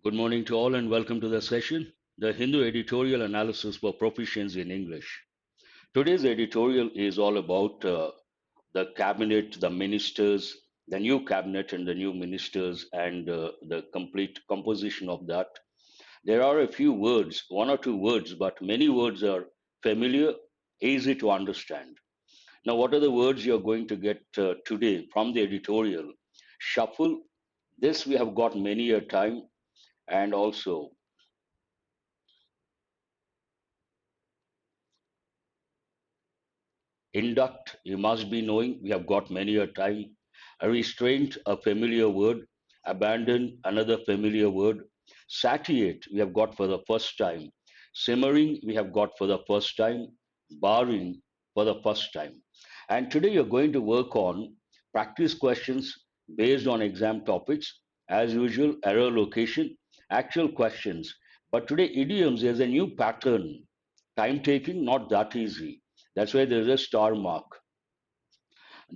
Good morning to all and welcome to the session, the Hindu editorial analysis for proficiency in English. Today's editorial is all about the cabinet, the ministers, the new cabinet and the new ministers and the complete composition of that. There are a few words, one or two words, but many words are familiar, easy to understand. Now, what are the words you're going to get today from the editorial? Shuffle, this we have got many a time, and also induct, you must be knowing, we have got many a time. A restraint, a familiar word. Abandon, another familiar word. Satiate, we have got for the first time. Simmering, we have got for the first time. Barring, for the first time. And today you're going to work on practice questions based on exam topics. As usual, error location, actual questions. But today, idioms, there's a new pattern. Time taking, not that easy. That's why there is a star mark.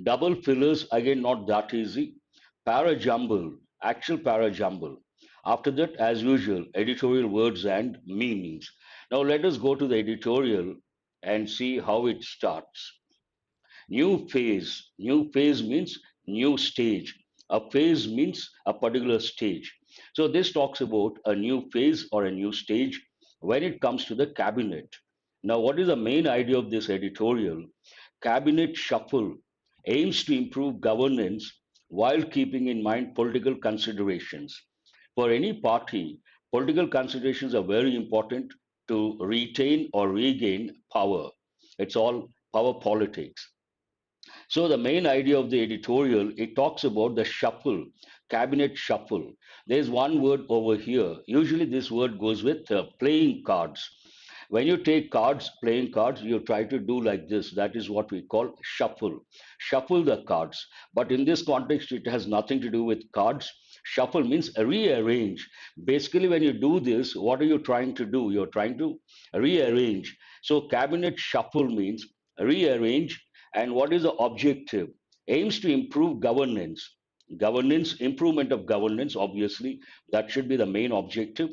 Double fillers, again, not that easy. Parajumble, actual parajumble. After that, as usual, editorial words and meanings. Now let us go to the editorial and see how it starts. New phase. New phase means new stage. A phase means a particular stage. So this talks about a new phase or a new stage when it comes to the cabinet. Now, what is the main idea of this editorial? Cabinet shuffle aims to improve governance while keeping in mind political considerations. For any party, political considerations are very important to retain or regain power. It's all power politics. So the main idea of the editorial, it talks about the shuffle, cabinet shuffle. There's one word over here. Usually this word goes with playing cards. When you take cards, playing cards, you try to do like this. That is what we call shuffle. Shuffle the cards. But in this context, it has nothing to do with cards. Shuffle means rearrange. Basically, when you do this, what are you trying to do? You're trying to rearrange. So cabinet shuffle means rearrange, and what is the objective? Aims to improve governance. Governance, improvement of governance, obviously, that should be the main objective,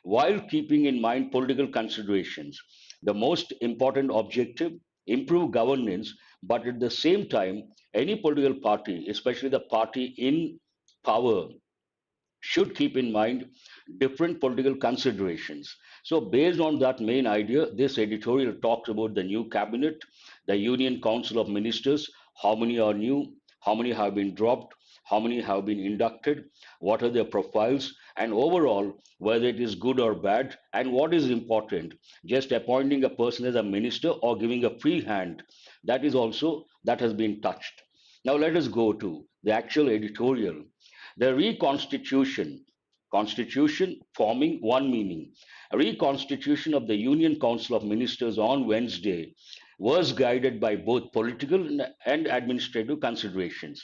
while keeping in mind political considerations. The most important objective, improve governance, but at the same time, any political party, especially the party in power, should keep in mind different political considerations. So, based on that main idea, this editorial talks about the new cabinet, the Union Council of Ministers, how many are new, how many have been dropped, how many have been inducted, what are their profiles, and overall, whether it is good or bad, and what is important, just appointing a person as a minister or giving a free hand, that is also, that has been touched. Now, let us go to the actual editorial. The reconstitution, constitution forming one meaning. A reconstitution of the Union Council of Ministers on Wednesday was guided by both political and administrative considerations.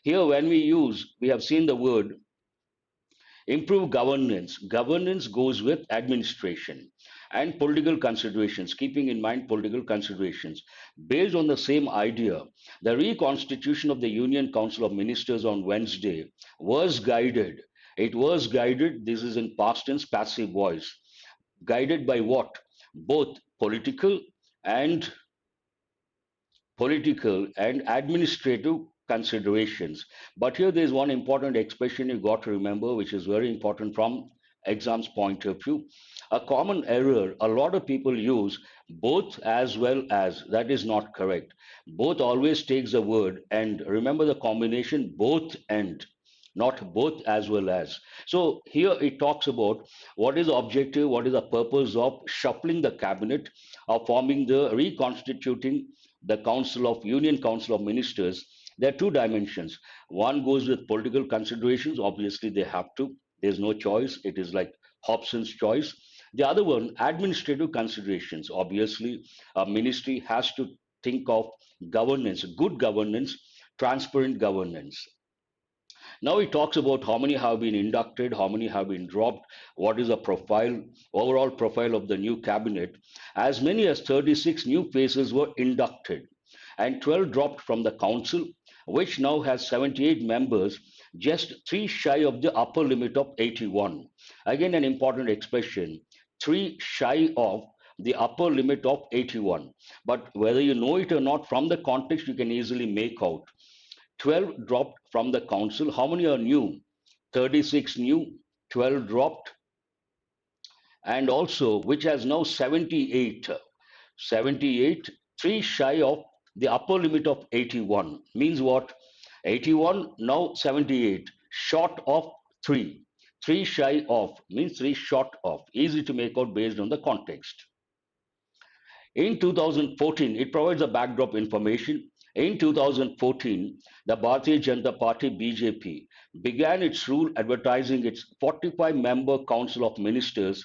Here, when we have seen the word improve governance. Governance goes with administration and political considerations, keeping in mind political considerations. Based on the same idea, the reconstitution of the Union Council of Ministers on Wednesday was guided. It was guided, this is in past tense, passive voice. Guided by what? Both and political and administrative considerations. But here there's one important expression you got to remember, which is very important from exams point of view. A common error a lot of people use both as well as, that is not correct. Both always takes a word, and remember the combination both and, not both as well as. So here it talks about what is the objective, what is the purpose of shuffling the cabinet, of forming the reconstituting the Council of Union Council of Ministers. There are two dimensions. One goes with political considerations. Obviously, they have to. There's no choice. It is like Hobson's choice. The other one, administrative considerations. Obviously, a ministry has to think of governance, good governance, transparent governance. Now he talks about how many have been inducted, how many have been dropped, what is the profile, overall profile of the new cabinet. As many as 36 new faces were inducted and 12 dropped from the council. which now has 78 members, just three shy of the upper limit of 81. Again, an important expression, three shy of the upper limit of 81. But whether you know it or not, from the context, you can easily make out. 12 dropped from the council. How many are new? 36 new, 12 dropped, and also which has now 78. 78, three shy of the upper limit of 81. Means what? 81, now 78, short of 3. 3 shy of means 3 short of. Easy to make out based on the context. In 2014, it provides a backdrop information. In 2014, the Bharatiya Janata Party (BJP) began its rule advertising its 45-member Council of Ministers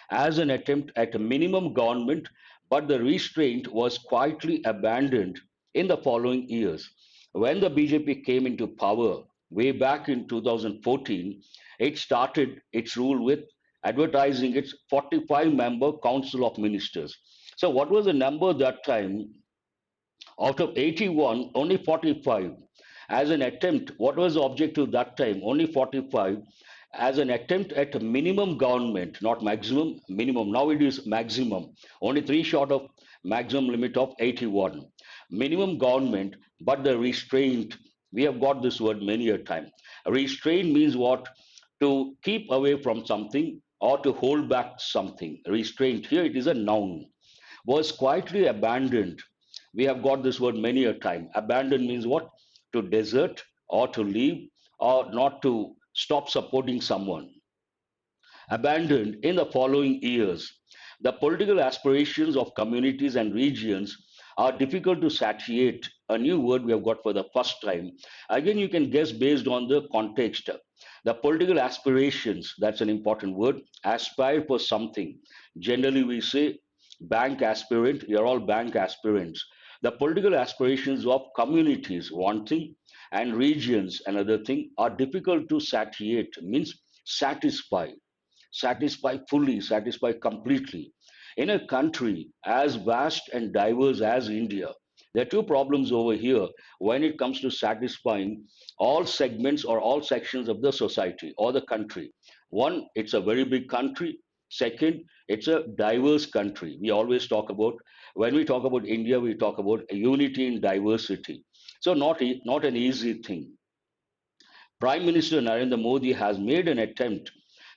as an attempt at a minimum government, but the restraint was quietly abandoned in the following years. When the BJP came into power way back in 2014, it started its rule with advertising its 45-member Council of Ministers. So what was the number that time? Out of 81, only 45. As an attempt, what was the objective that time? Only 45. As an attempt at a minimum government, not maximum, minimum. Now it is maximum. Only three short of maximum limit of 81. Minimum government, but the restraint. We have got this word many a time. Restraint means what? To keep away from something or to hold back something. Restraint. Here it is a noun, was quietly abandoned. We have got this word many a time. Abandon means what? To desert or to leave or not to stop supporting someone. Abandoned in the following years. The political aspirations of communities and regions are difficult to satiate. A new word we have got for the first time. Again, you can guess based on the context. The political aspirations, that's an important word, aspire for something. Generally, we say bank aspirant, you're all bank aspirants. The political aspirations of communities, one thing, and regions, another thing, are difficult to satiate, means satisfy, satisfy fully, satisfy completely. In a country as vast and diverse as India, there are two problems over here when it comes to satisfying all segments or all sections of the society or the country. One, it's a very big country. Second, it's a diverse country. We always talk about, when we talk about India, we talk about unity in diversity. So, not an easy thing. Prime Minister Narendra Modi has made an attempt,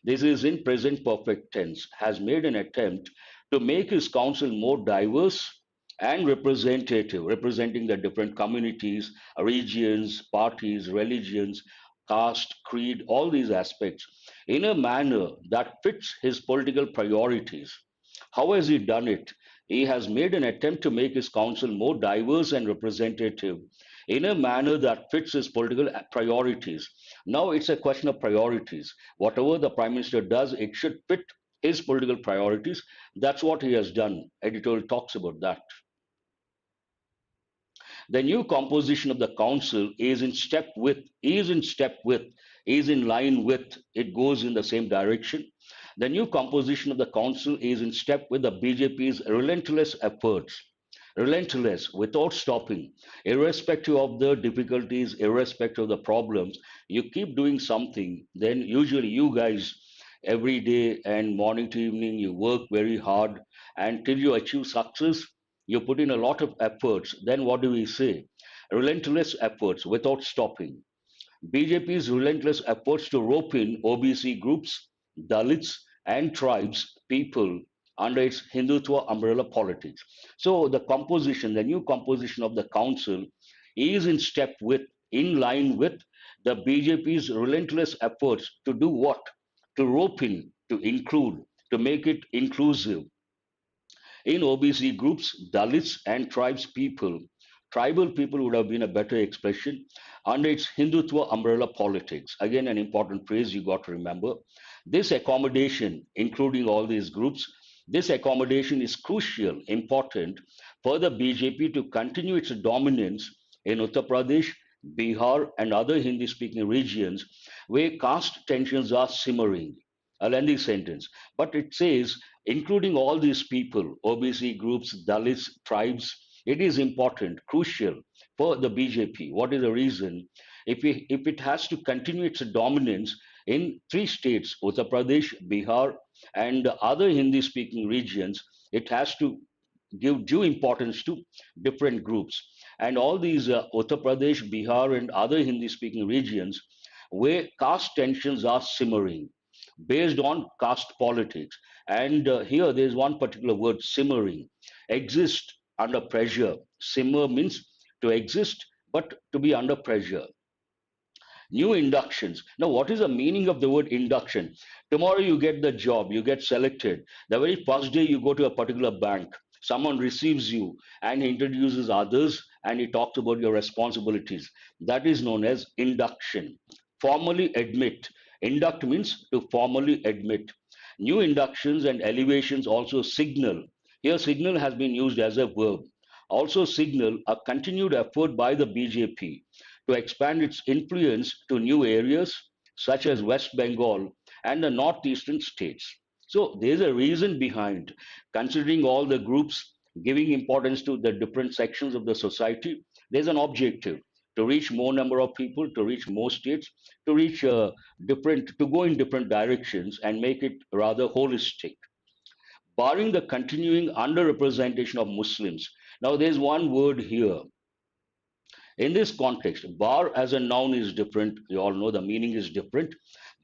this is in present perfect tense, has made an attempt to make his council more diverse and representative, representing the different communities, regions, parties, religions, caste, creed, all these aspects in a manner that fits his political priorities. How has he done it? He has made an attempt to make his council more diverse and representative in a manner that fits his political priorities. Now it's a question of priorities. Whatever the Prime Minister does, it should fit his political priorities. That's what he has done. Editorial talks about that. The new composition of the council is in line with, it goes in the same direction. The new composition of the council is in step with the BJP's relentless efforts, relentless, without stopping, irrespective of the difficulties, irrespective of the problems. You keep doing something, then usually you guys, every day and morning to evening, you work very hard, and till you achieve success, you put in a lot of efforts. Then what do we say? Relentless efforts without stopping. BJP's relentless efforts to rope in OBC groups, Dalits, and tribes, people under its Hindutva umbrella politics. So the composition, the new composition of the council is in step with, in line with the BJP's relentless efforts to do what? To rope in, to include, to make it inclusive, in OBC groups, Dalits and tribes people, tribal people would have been a better expression, under its Hindutva umbrella politics. Again, an important phrase you got to remember. This accommodation, including all these groups, this accommodation is crucial, important for the BJP to continue its dominance in Uttar Pradesh, Bihar, and other Hindi speaking regions where caste tensions are simmering. A lengthy sentence, but it says including all these people, OBC groups, Dalits, tribes. It is important, crucial for the BJP. What is the reason? If it has to continue its dominance in three states, Uttar Pradesh, Bihar, and other Hindi speaking regions, it has to give due importance to different groups. And all these Uttar Pradesh, Bihar, and other Hindi speaking regions where caste tensions are simmering based on caste politics. And here there's one particular word, simmering, exist under pressure. Simmer means to exist, but to be under pressure. New inductions. Now, what is the meaning of the word induction? Tomorrow you get the job, you get selected. The very first day you go to a particular bank, someone receives you and he introduces others and he talks about your responsibilities. That is known as induction. Formally admit. Induct means to formally admit. New inductions and elevations also signal. Here, signal has been used as a verb. Also, signal a continued effort by the BJP to expand its influence to new areas such as West Bengal and the northeastern states. So there's a reason behind considering all the groups giving importance to the different sections of the society. There's an objective to reach more number of people, to reach more states, to reach to go in different directions and make it rather holistic. Barring the continuing underrepresentation of Muslims. Now, there's one word here in this context. Bar as a noun is different. You all know the meaning is different.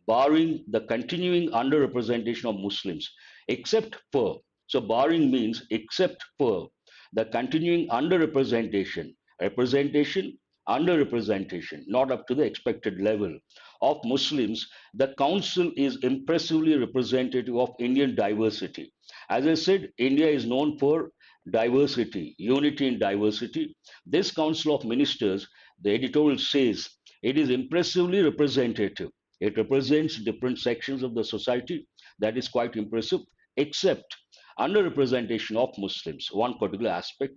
Barring the continuing underrepresentation of Muslims, except for. So, barring means except for the continuing underrepresentation, representation, underrepresentation, not up to the expected level of Muslims, the council is impressively representative of Indian diversity. As I said, India is known for diversity, unity in diversity. This Council of Ministers, the editorial says, it is impressively representative. It represents different sections of the society. That is quite impressive, except underrepresentation of Muslims, one particular aspect.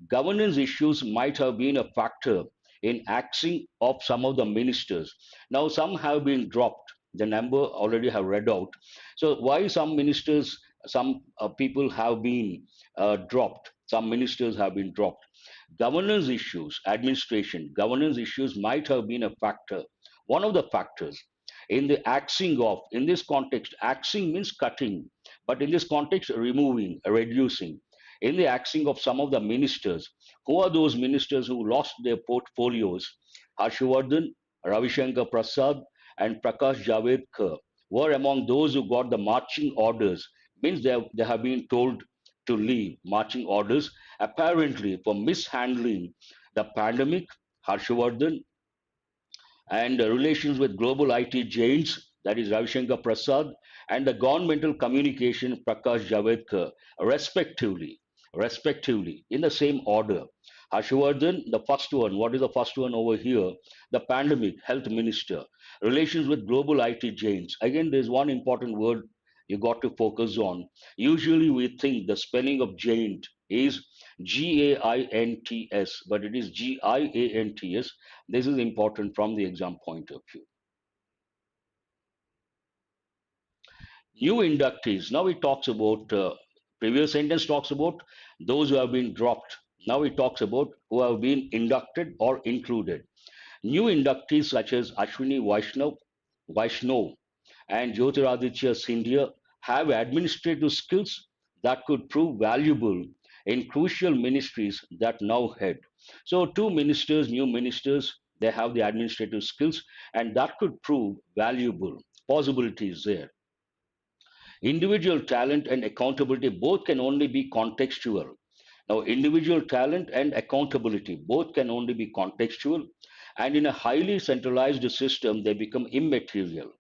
Governance issues might have been a factor in axing of some of the ministers. Now, some have been dropped. The number already have read out. So, why some ministers, some people have been dropped? Some ministers have been dropped. Governance issues, administration, governance issues might have been a factor. One of the factors in the axing of, in this context, axing means cutting, but in this context, removing, reducing. In the axing of some of the ministers, who are those ministers who lost their portfolios? Harshvardhan, Ravishankar Prasad, and Prakash Javadekar were among those who got the marching orders, means they have been told to leave marching orders, apparently for mishandling the pandemic. Harshvardhan and relations with global IT giants, that is Ravishankar Prasad, and the governmental communication Prakash Javadekar, respectively, respectively, in the same order. Harshvardhan, the first one. What is the first one over here? The pandemic, health minister. Relations with global IT giants. Again, there's one important word you got to focus on. Usually, we think the spelling of giant is GAINTS, but it is GIANTS. This is important from the exam point of view. New inductees. Now it talks about, previous sentence talks about those who have been dropped. Now it talks about who have been inducted or included. New inductees such as Ashwini Vaishnav and Jyotiraditya Scindia have administrative skills that could prove valuable in crucial ministries that now head. So, two ministers, new ministers, they have the administrative skills, and that could prove valuable. Possibilities there. Individual talent and accountability both can only be contextual. Now, individual talent and accountability both can only be contextual, and in a highly centralized system, they become immaterial.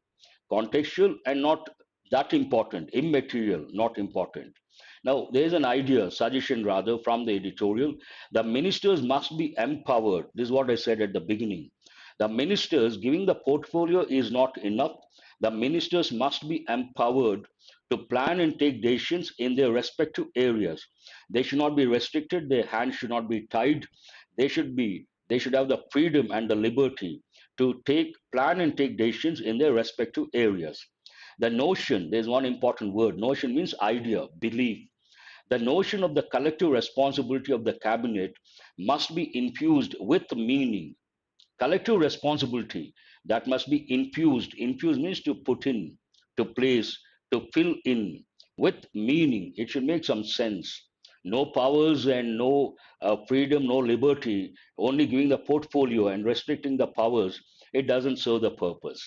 Contextual and not that important, immaterial, not important. Now, there is an idea, suggestion rather, from the editorial. The ministers must be empowered. This is what I said at the beginning. The ministers giving the portfolio is not enough. The ministers must be empowered to plan and take decisions in their respective areas. They should not be restricted. Their hands should not be tied. They should have the freedom and the liberty to plan and take decisions in their respective areas. The notion, there's one important word. Notion means idea, belief. The notion of the collective responsibility of the cabinet must be infused with meaning. Collective responsibility that must be infused. Infused means to put in, to place, to fill in with meaning. It should make some sense. No powers and no freedom, no liberty, only giving the portfolio and restricting the powers. It doesn't serve the purpose.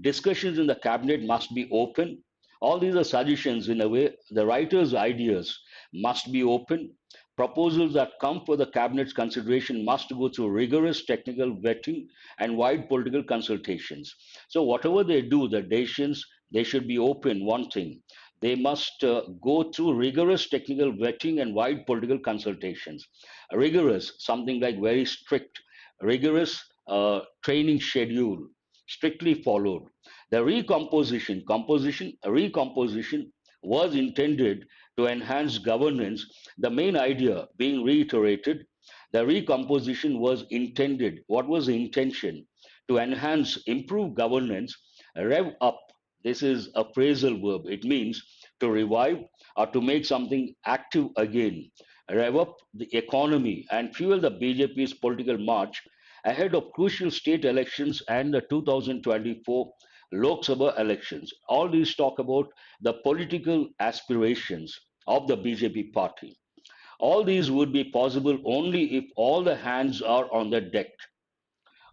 Discussions in the cabinet must be open. All these are suggestions in a way. The writer's ideas must be open. Proposals that come for the cabinet's consideration must go through rigorous technical vetting and wide political consultations. So, whatever they do, the decisions, they should be open. One thing, they must go through rigorous technical vetting and wide political consultations. Rigorous, something like very strict, rigorous training schedule strictly followed. The recomposition was intended to enhance governance. The main idea being reiterated, the recomposition was intended. What was the intention? To enhance, improve governance, rev up. This is a phrasal verb. It means to revive or to make something active again, rev up the economy and fuel the BJP's political march ahead of crucial state elections and the 2024 Lok Sabha elections. All these talk about the political aspirations of the BJP party. All these would be possible only if all the hands are on the deck.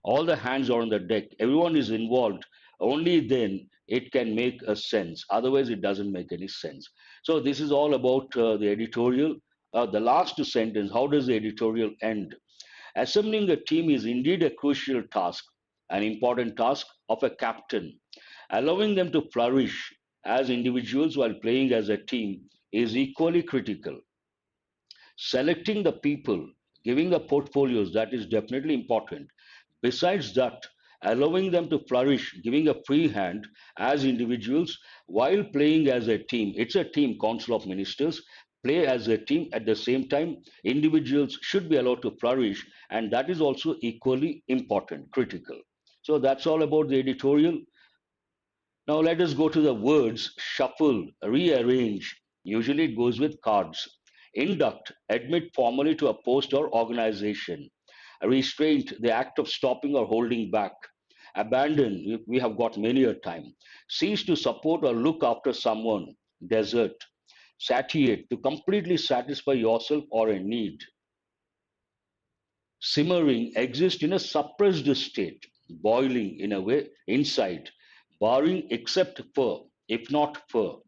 All the hands are on the deck. Everyone is involved. Only then it can make a sense. Otherwise, it doesn't make any sense. So this is all about the editorial. The last sentence. How does the editorial end? Assembling a team is indeed a crucial task, an important task of a captain. Allowing them to flourish as individuals while playing as a team is equally critical. Selecting the people, giving the portfolios, that is definitely important. Besides that, allowing them to flourish, giving a free hand as individuals while playing as a team. It's a team, Council of Ministers, play as a team. At the same time, individuals should be allowed to flourish, and that is also equally important, critical. So that's all about the editorial. Now let us go to the words shuffle, rearrange. Usually it goes with cards. Induct, admit formally to a post or organization. Restraint, the act of stopping or holding back. Abandon, we have got many a time. Cease to support or look after someone. Desert. Satiate, to completely satisfy yourself or a need. Simmering exists in a suppressed state, boiling in a way inside, barring except for, if not for.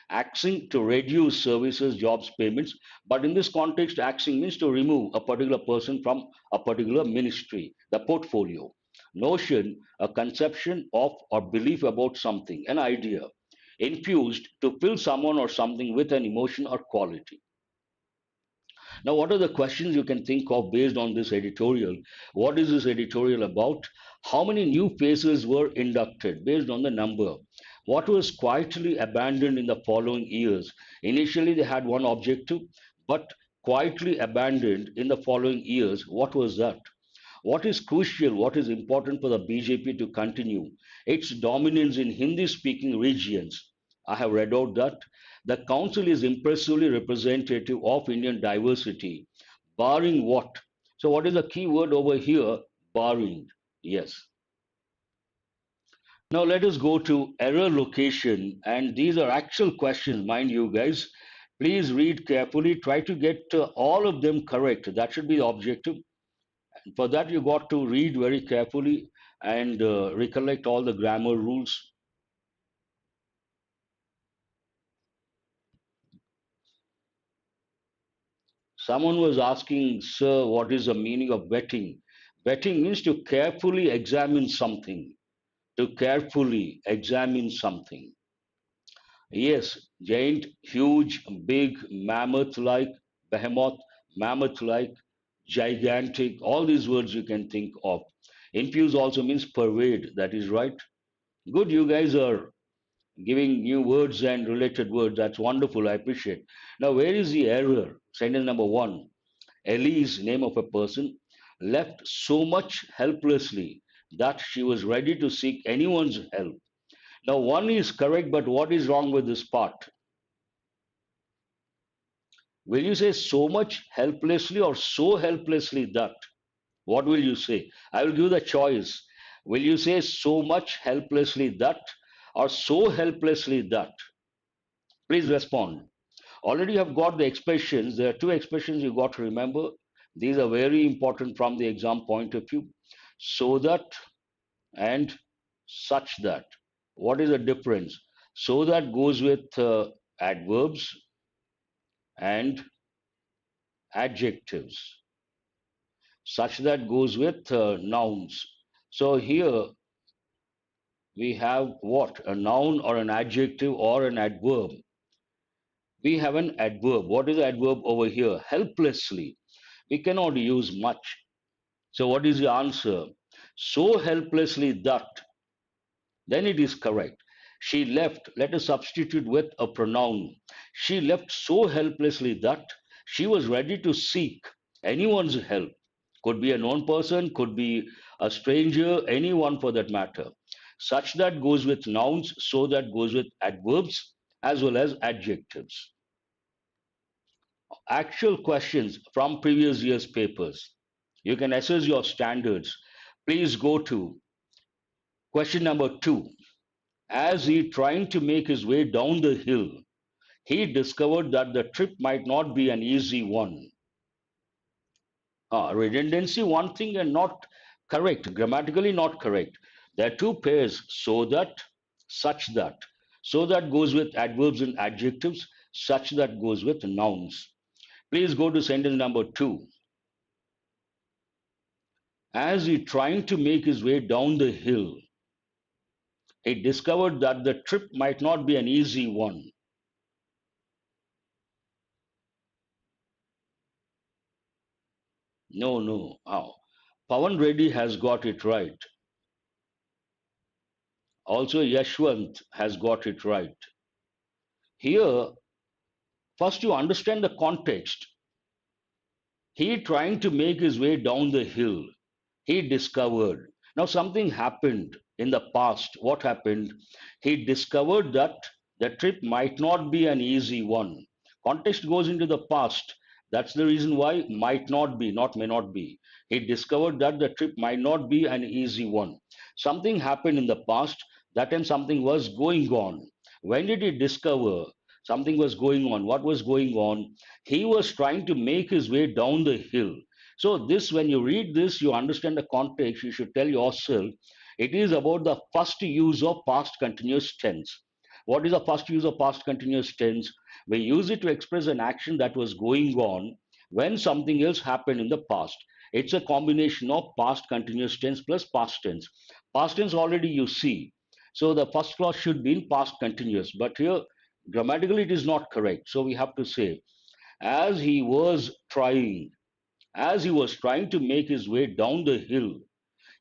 Axing to reduce services, jobs, payments, but in this context, axing means to remove a particular person from a particular ministry, the portfolio. Notion, a conception of or belief about something, an idea. Infused, to fill someone or something with an emotion or quality. Now, what are the questions you can think of based on this editorial? What is this editorial about? How many new faces were inducted based on the number? What was quietly abandoned in the following years? Initially, they had one objective, but quietly abandoned in the following years. What was that? What is crucial, what is important for the BJP to continue? Its dominance in Hindi speaking regions. I have read out that the council is impressively representative of Indian diversity, barring what? So, what is the key word over here? Barring. Yes. Now, let us go to error location, and these are actual questions, mind you, guys. Please read carefully, try to get all of them correct. That should be the objective. For that, you got to read very carefully and recollect all the grammar rules. Someone was asking, Sir, what is the meaning of vetting? Vetting means to carefully examine something, to carefully examine something. Yes, giant, huge, big, mammoth like, behemoth, mammoth like, gigantic, all these words you can think of. Infuse also means pervade, that is right. Good, you guys are giving new words and related words. That's wonderful. I appreciate. Now, where is the error? Sentence number one. Elise, name of a person, left so much helplessly that she was ready to seek anyone's help. Now, one is correct, but what is wrong with this part? Will you say so much helplessly or so helplessly that? What will you say? I will give the choice. Will you say so much helplessly that or so helplessly that? Please respond. Already you have got the expressions. There are two expressions you got to remember. These are very important from the exam point of view. So that and such that. What is the difference? So that goes with adverbs and adjectives. Such that goes with nouns. So here we have what? A noun or an adjective or an adverb. We have an adverb. What is the adverb over here? Helplessly. We cannot use much. So what is the answer? So helplessly that, then it is correct. She left, let us substitute with a pronoun. She left so helplessly that she was ready to seek anyone's help. Could be a known person, could be a stranger, anyone for that matter. Such that goes with nouns, so that goes with adverbs as well as adjectives. Actual questions from previous year's papers. You can assess your standards. Please go to question number 2. As he trying to make his way down the hill, he discovered that the trip might not be an easy one. Redundancy, one thing and not correct, grammatically not correct. There are two pairs, so that, such that. So that goes with adverbs and adjectives, such that goes with nouns. Please go to sentence number 2. As he trying to make his way down the hill, he discovered that the trip might not be an easy one. No, no. Pawan Reddy has got it right. Also, Yashwant has got it right. Here, first you understand the context. He trying to make his way down the hill. He discovered. Now, something happened in the past. What happened? He discovered that the trip might not be an easy one. Context goes into the past. That's the reason why might not be, not may not be. He discovered that the trip might not be an easy one. Something happened in the past, that time something was going on. When did he discover something was going on? What was going on? He was trying to make his way down the hill. So this, when you read this, you understand the context. You should tell yourself it is about the first use of past continuous tense. What is the first use of past continuous tense? We use it to express an action that was going on when something else happened in the past. It's a combination of past continuous tense plus past tense. Past tense already you see. So the first clause should be in past continuous. But here grammatically it is not correct. So we have to say, as he was trying to make his way down the hill,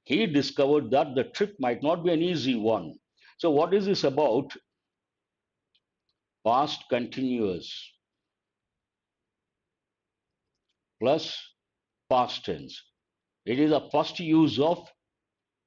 he discovered that the trip might not be an easy one. So, what is this about? Past continuous plus past tense. It is a first use of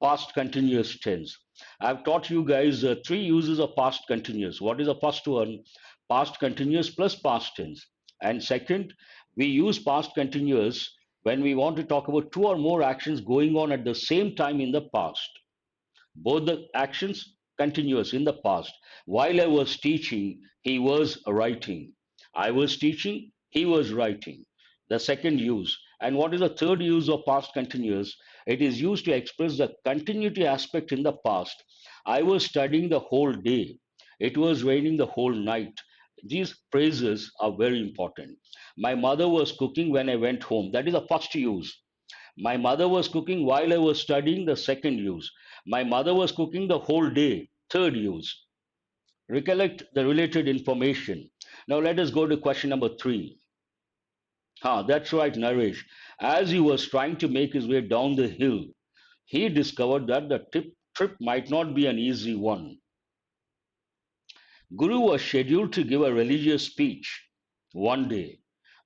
past continuous tense. I've taught you guys three uses of past continuous. What is the first one? Past continuous plus past tense. And second, we use past continuous when we want to talk about two or more actions going on at the same time in the past. Both the actions continuous in the past. While I was teaching, he was writing. I was teaching, he was writing. The second use. And what is the third use of past continuous? It is used to express the continuity aspect in the past. I was studying the whole day. It was raining the whole night. These phrases are very important. My mother was cooking when I went home. That is the first use. My mother was cooking while I was studying, the second use. My mother was cooking the whole day, third use. Recollect the related information. Now let us go to question number 3. That's right, Naresh. As he was trying to make his way down the hill, he discovered that the trip might not be an easy one. Guru was scheduled to give a religious speech one day,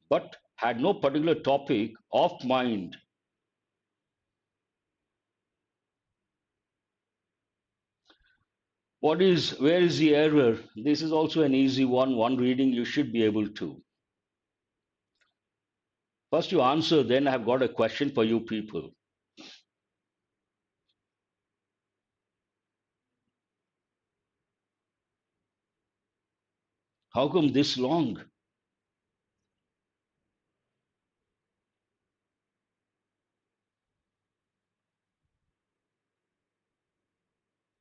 but had no particular topic of mind. Where is the error? This is also an easy one. One reading you should be able to. First you answer, then I've got a question for you people. How come this long?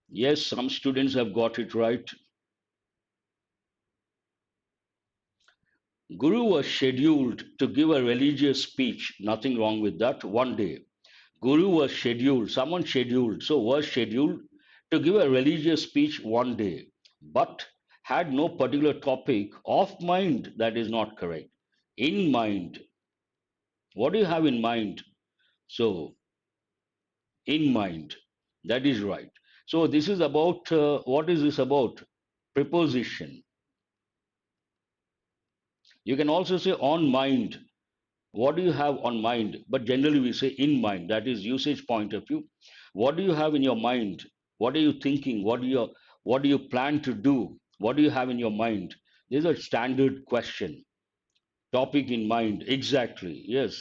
Yes, some students have got it right. Guru was scheduled to give a religious speech. Nothing wrong with that. One day. Guru was scheduled, someone scheduled, so was scheduled to give a religious speech one day, but had no particular topic of mind. That is not correct. In mind. What do you have in mind? So, in mind. That is right. So, this is about what is this about? Preposition. You can also say on mind. What do you have on mind? But generally we say in mind. That is usage point of view. What do you have in your mind? What are you thinking? What do you plan to do? What do you have in your mind? This is a standard question. Topic in mind. Exactly. Yes.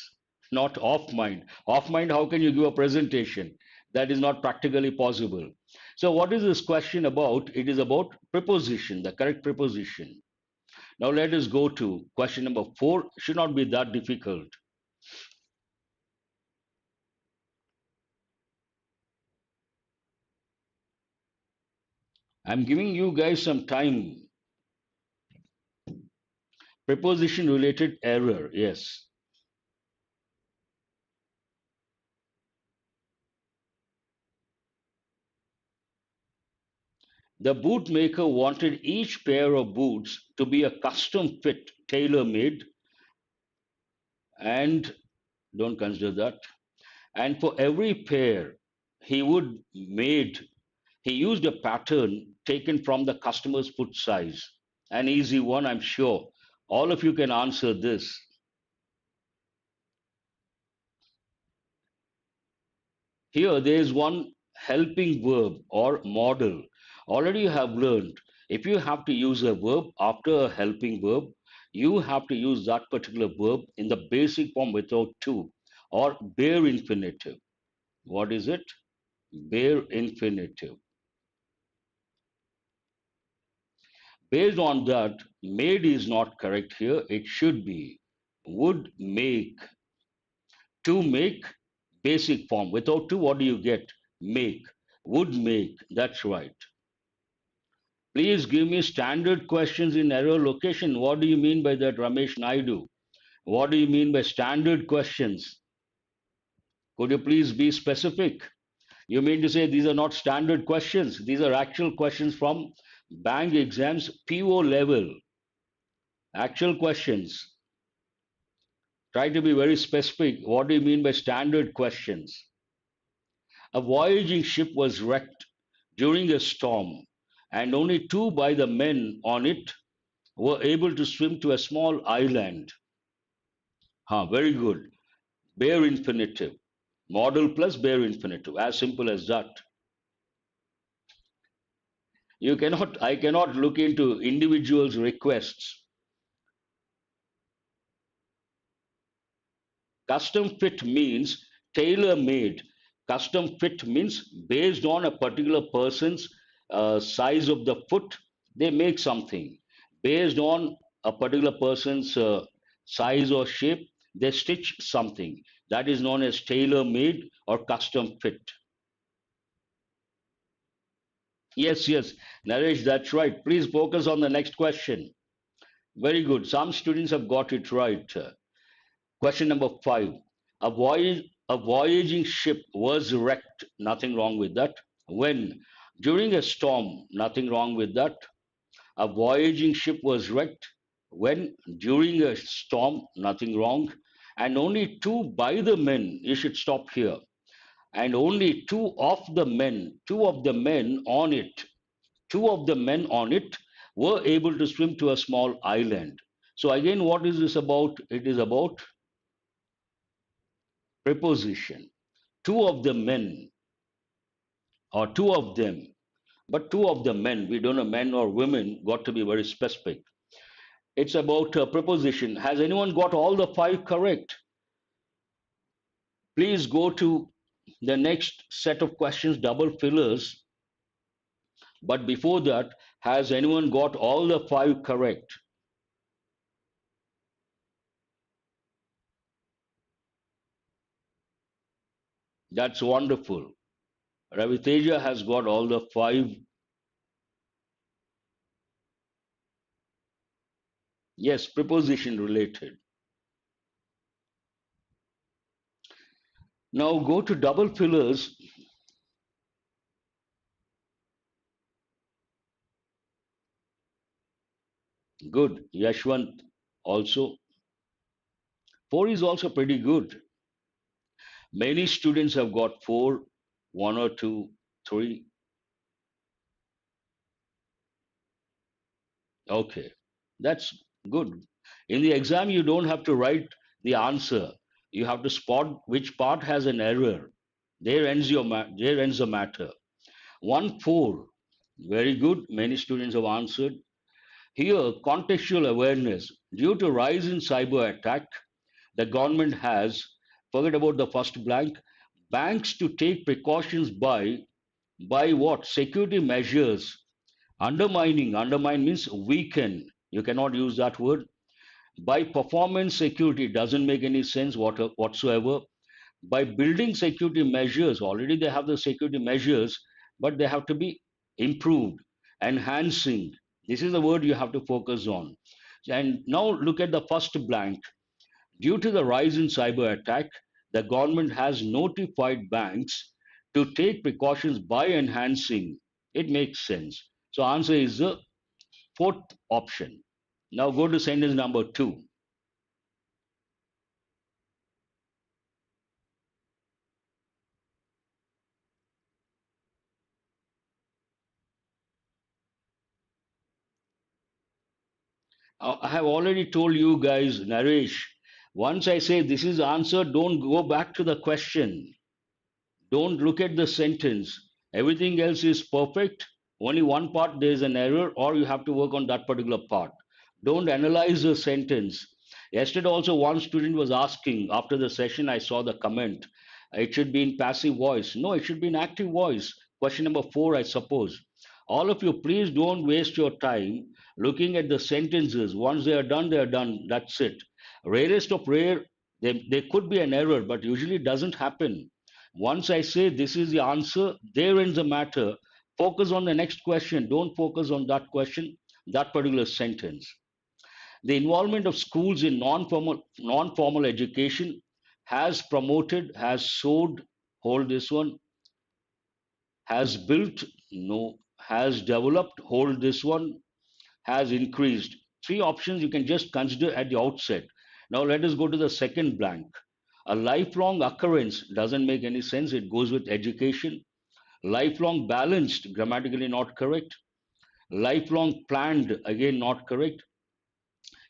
Not off mind. Off mind, how can you give a presentation? That is not practically possible. So what is this question about? It is about preposition, the correct preposition. Now let us go to question number 4. Should not be that difficult. I'm giving you guys some time. Preposition related error. Yes. The bootmaker wanted each pair of boots to be a custom fit, tailor made, and don't consider that. And for every pair he would made, he used a pattern taken from the customer's foot size. An easy one, I'm sure. All of you can answer this. Here, there is one helping verb or model. Already you have learned if you have to use a verb after a helping verb, you have to use that particular verb in the basic form without to or bare infinitive. What is it? Bare infinitive. Based on that, made is not correct here. It should be would make. To make, basic form. Without to, what do you get? Make. Would make. That's right. Please give me standard questions in error location. What do you mean by that, Ramesh Naidu? What do you mean by standard questions? Could you please be specific? You mean to say these are not standard questions? These are actual questions from bank exams, PO level. Actual questions. Try to be very specific. What do you mean by standard questions? A voyaging ship was wrecked during a storm, and only two by the men on it were able to swim to a small island. Very good. Bare infinitive. Model plus bare infinitive. As simple as that. I cannot look into individuals' requests. Custom fit means tailor made. Custom fit means based on a particular person's size of the foot, they make something. Based on a particular person's size or shape, they stitch something. That is known as tailor made or custom fit. Yes, yes, Naresh, that's right. Please focus on the next question. Very good. Some students have got it right. Question number 5. A voyaging ship was wrecked. Nothing wrong with that. When? During a storm. Nothing wrong with that. A voyaging ship was wrecked. When? During a storm. Nothing wrong. And only two by the men. You should stop here. And only two of the men on it, two of the men on it were able to swim to a small island. So again, what is this about? It is about preposition. Two of the men, or two of them, but two of the men, we don't know men or women, got to be very specific. It's about a preposition. Has anyone got all the 5 correct? Please go to the next set of questions, double fillers. But before that, has anyone got all the five correct? That's wonderful. Raviteja has got all the five. Yes, preposition related. Now go to double fillers. Good. Yashwant also. Four is also pretty good. Many students have got four, one or two, three. Okay, that's good. In the exam, you don't have to write the answer. You have to spot which part has an error. There ends the matter. One four, very good. Many students have answered. Here, contextual awareness. Due to rise in cyber attack, the government has, forget about the first blank, banks to take precautions by what? Security measures. Undermine means weaken. You cannot use that word. By performance security doesn't make any sense whatsoever. By building security measures, already they have the security measures, but they have to be improved, enhancing. This is the word you have to focus on. And now look at the first blank. Due to the rise in cyber attack, the government has notified banks to take precautions by enhancing. It makes sense. So answer is the fourth option. Now go to sentence number two. I have already told you guys, Naresh, once I say this is answer, don't go back to the question. Don't look at the sentence. Everything else is perfect. Only one part there is an error, or you have to work on that particular part. Don't analyze the sentence. Yesterday, also, one student was asking after the session, I saw the comment. It should be in passive voice. No, it should be in active voice. Question number four, I suppose. All of you, please don't waste your time looking at the sentences. Once they are done, they are done. That's it. Rarest of rare, there could be an error, but usually it doesn't happen. Once I say this is the answer, there ends the matter. Focus on the next question. Don't focus on that question, that particular sentence. The involvement of schools in non-formal education has promoted, has sowed, hold this one, has built, no, has developed, hold this one, has increased. Three options you can just consider at the outset. Now let us go to the second blank. A lifelong occurrence doesn't make any sense. It goes with education. Lifelong balanced, grammatically not correct. Lifelong planned, again not correct.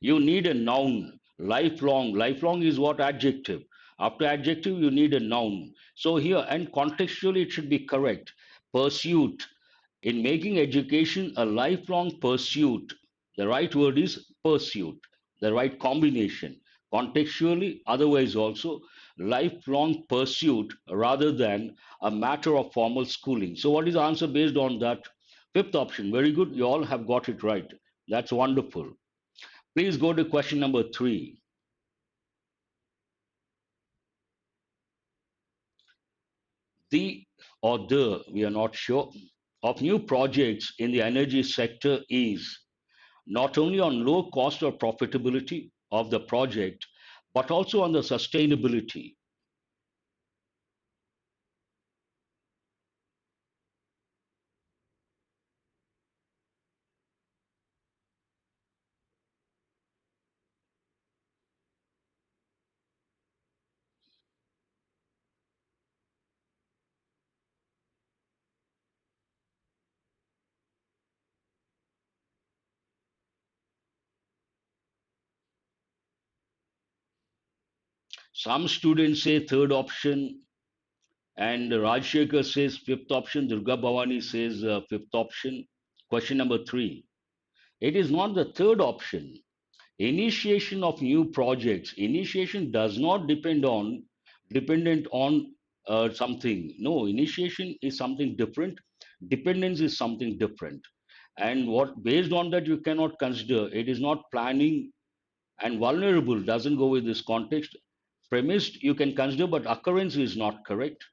You need a noun. Lifelong. Lifelong is what adjective? After adjective, you need a noun. So here, and contextually, it should be correct. Pursuit. In making education a lifelong pursuit, the right word is pursuit, the right combination. Contextually, otherwise also, lifelong pursuit rather than a matter of formal schooling. So, what is the answer based on that? Fifth option. Very good. You all have got it right. That's wonderful. Please go to question number three. The we are not sure, of new projects in the energy sector is not only on low cost or profitability of the project, but also on the sustainability. Some students say third option, and Rajshekhar says fifth option, Durga Bhavani says fifth option. Question number three. It is not the third option. Initiation of new projects. Initiation does not depend on dependent on something. No, initiation is something different. Dependence is something different. And what based on that you cannot consider. It is not planning, and vulnerable doesn't go with this context. Premised you can consider, but occurrence is not correct,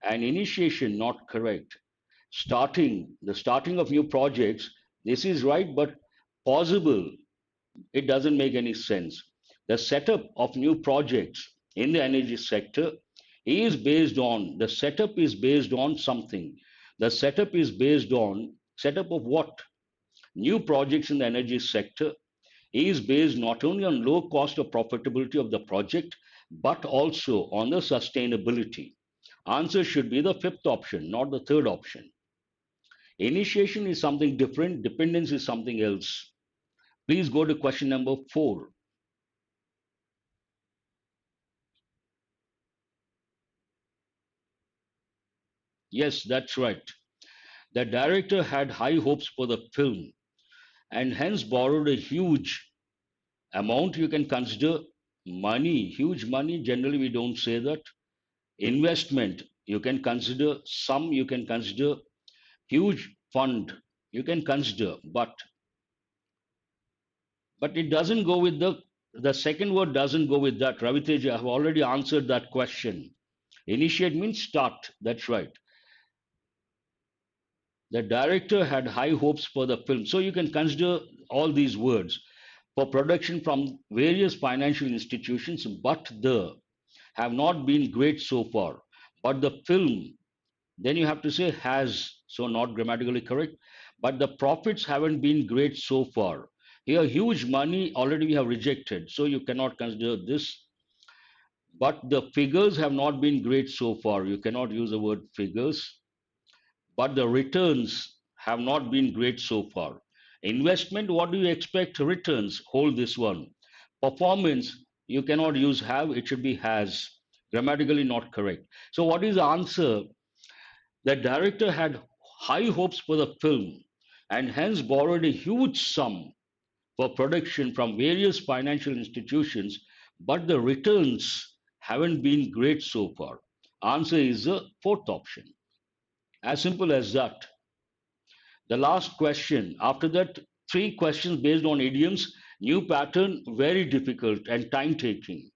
and initiation not correct. The starting of new projects, this is right, but possible, it doesn't make any sense. The setup of new projects in the energy sector the setup is based on something. The setup is based on setup of what? New projects in the energy sector is based not only on low cost or profitability of the project, but also on the sustainability. Answer should be the fifth option, not the third option. Initiation is something different, dependence is something else. Please go to question number 4. Yes, that's right. The director had high hopes for the film and hence borrowed a huge amount. You can consider money, huge money. Generally, we don't say that. Investment, you can consider some, you can consider huge fund, you can consider, but it doesn't go with the second word doesn't go with that. Raviteja, I have already answered that question. Initiate means start. That's right. The director had high hopes for the film. So you can consider all these words for production from various financial institutions, but the have not been great so far. But the film, then you have to say has, so not grammatically correct. But the profits haven't been great so far. Here, huge money already we have rejected, so you cannot consider this. But the figures have not been great so far. You cannot use the word figures. But the returns have not been great so far. Investment, what do you expect? Returns, hold this one. Performance, you cannot use have, it should be has. Grammatically not correct. So, what is the answer? The director had high hopes for the film and hence borrowed a huge sum for production from various financial institutions, but the returns haven't been great so far. Answer is the fourth option. As simple as that. The last question. After that, three questions based on idioms. New pattern, very difficult and time taking.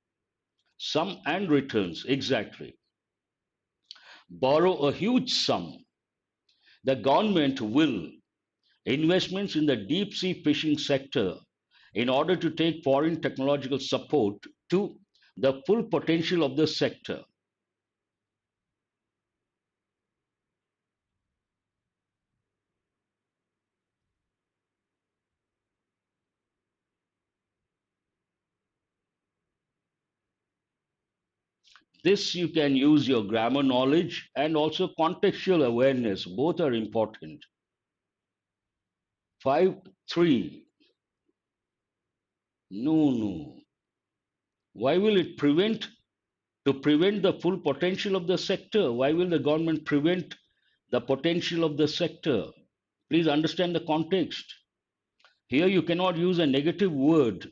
Sum and returns, exactly. Borrow a huge sum. The government will investments in the deep sea fishing sector in order to take foreign technological support to the full potential of the sector. This you can use your grammar knowledge and also contextual awareness. Both are important. 5.3. No, no. Why will it prevent? To prevent the full potential of the sector? Why will the government prevent the potential of the sector? Please understand the context. Here you cannot use a negative word.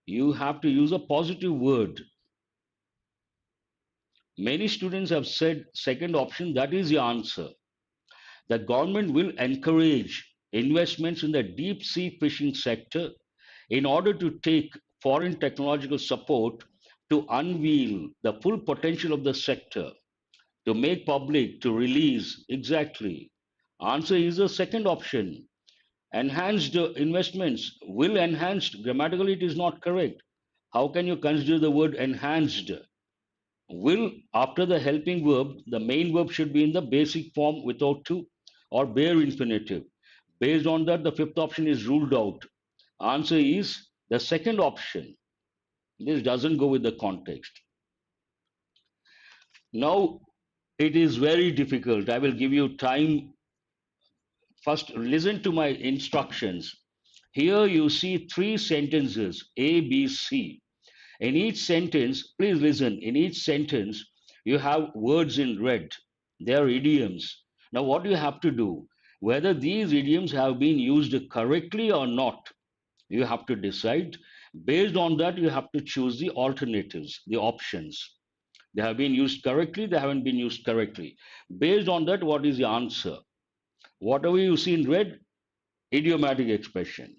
You have to use a positive word. Many students have said second option, that is the answer. The government will encourage investments in the deep sea fishing sector in order to take foreign technological support to unveil the full potential of the sector, to make public, to release. Exactly. Answer is the second option. Enhanced investments will enhanced. Grammatically, it is not correct. How can you consider the word enhanced? Will after the helping verb, the main verb should be in the basic form without to or bare infinitive. Based on that, the fifth option is ruled out. Answer is the second option. This doesn't go with the context. Now, it is very difficult. I will give you time. First, listen to my instructions. Here you see three sentences A, B, C. In each sentence, please listen, in each sentence, you have words in red. They are idioms. Now, what you have to do, whether these idioms have been used correctly or not, you have to decide. Based on that, you have to choose the alternatives, the options. They have been used correctly, they haven't been used correctly. Based on that, what is the answer? Whatever you see in red, idiomatic expression.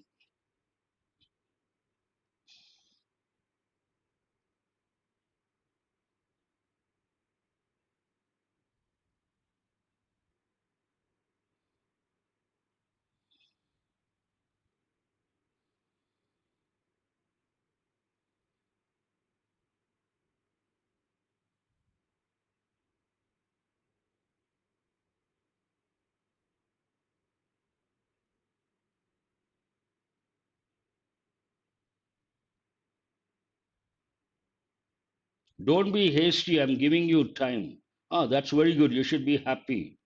Don't be hasty, I'm giving you time. Ah, that's very good. You should be happy.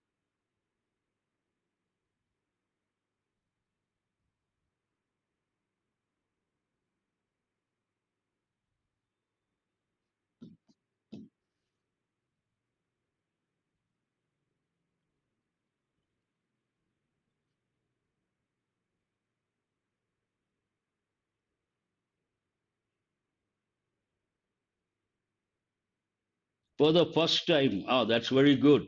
For the first time, ah, that's very good.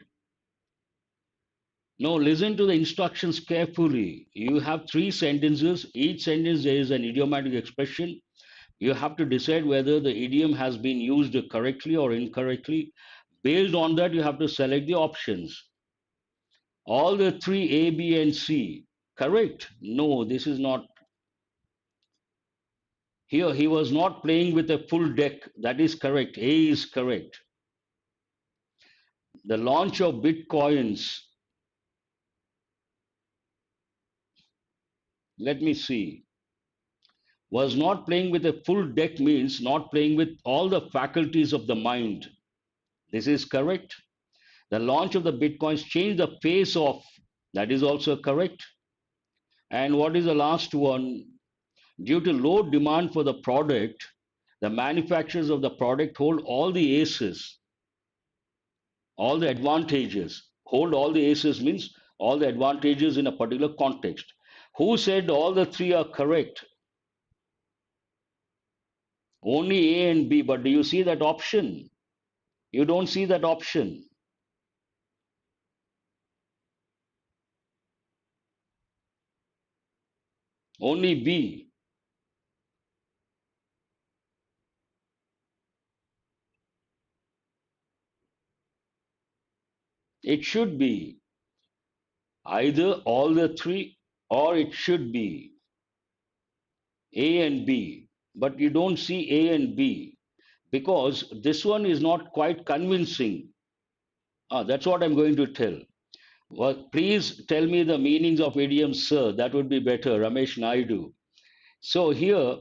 No, listen to the instructions carefully. You have three sentences. Each sentence there is an idiomatic expression. You have to decide whether the idiom has been used correctly or incorrectly. Based on that, you have to select the options. All the three A, B, and C. Correct? No, this is not. Here, he was not playing with a full deck. That is correct. A is correct. The launch of bitcoins. Let me see. Was not playing with a full deck means not playing with all the faculties of the mind. This is correct. The launch of the bitcoins changed the face of. That is also correct. And what is the last one? Due to low demand for the product, the manufacturers of the product hold all the aces, all the advantages. Hold all the aces means all the advantages in a particular context. Who said all the three are correct? Only A and B, but do you see that option? You don't see that option. Only B. It should be either all the three or it should be A and B. But you don't see A and B because this one is not quite convincing. Ah, that's what I'm going to tell. Well, please tell me the meanings of idioms, sir. That would be better. Ramesh Naidu. So here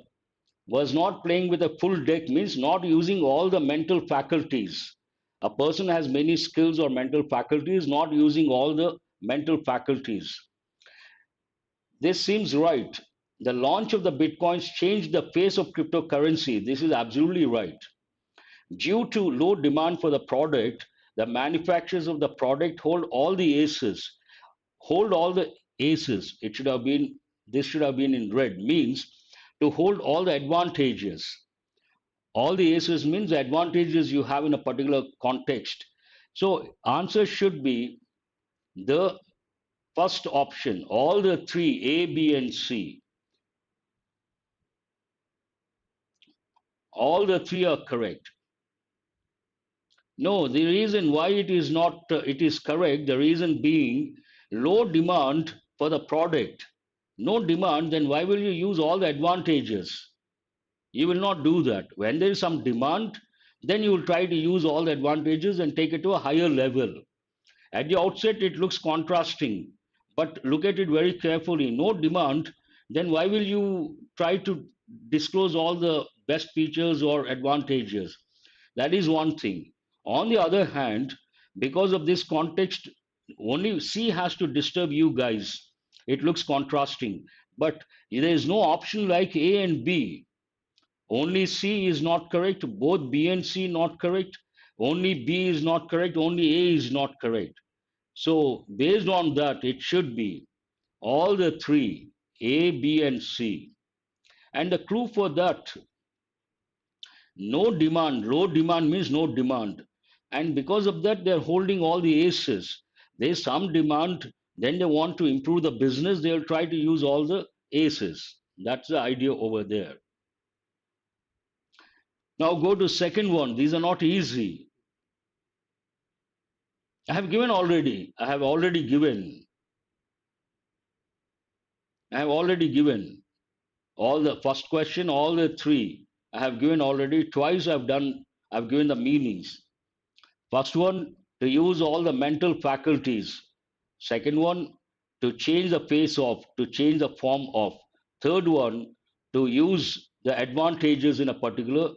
was not playing with a full deck means not using all the mental faculties. A person has many skills or mental faculties, not using all the mental faculties. This seems right. The launch of the bitcoins changed the face of cryptocurrency. This is absolutely right. Due to low demand for the product, the manufacturers of the product hold all the aces. Hold all the aces. It should have been, this should have been in red, means to hold all the advantages. All the aces means the advantages you have in a particular context. So answer should be the first option. All the three, A, B, and C. All the three are correct. No, the reason why it is not, it is correct, the reason being low demand for the product. No demand, then why will you use all the advantages? You will not do that. When there is some demand, then you will try to use all the advantages and take it to a higher level. At the outset, it looks contrasting, but look at it very carefully. No demand, then why will you try to disclose all the best features or advantages? That is one thing. On the other hand, because of this context, only C has to disturb you guys. It looks contrasting, but there is no option like A and B. Only C is not correct, both B and C not correct, only B is not correct, only A is not correct. So, based on that, it should be all the three A, B, and C. And the clue for that, no demand, low demand means no demand. And because of that, they're holding all the aces. There's some demand, then they want to improve the business, they'll try to use all the aces. That's the idea over there. Now go to second one. These are not easy. I have given already. I have already given. I have already given all the first question, all the three. I have given already. Twice I've done. I've given the meanings. First one, to use all the mental faculties. Second one, to change the face of, to change the form of. Third one, to use the advantages in a particular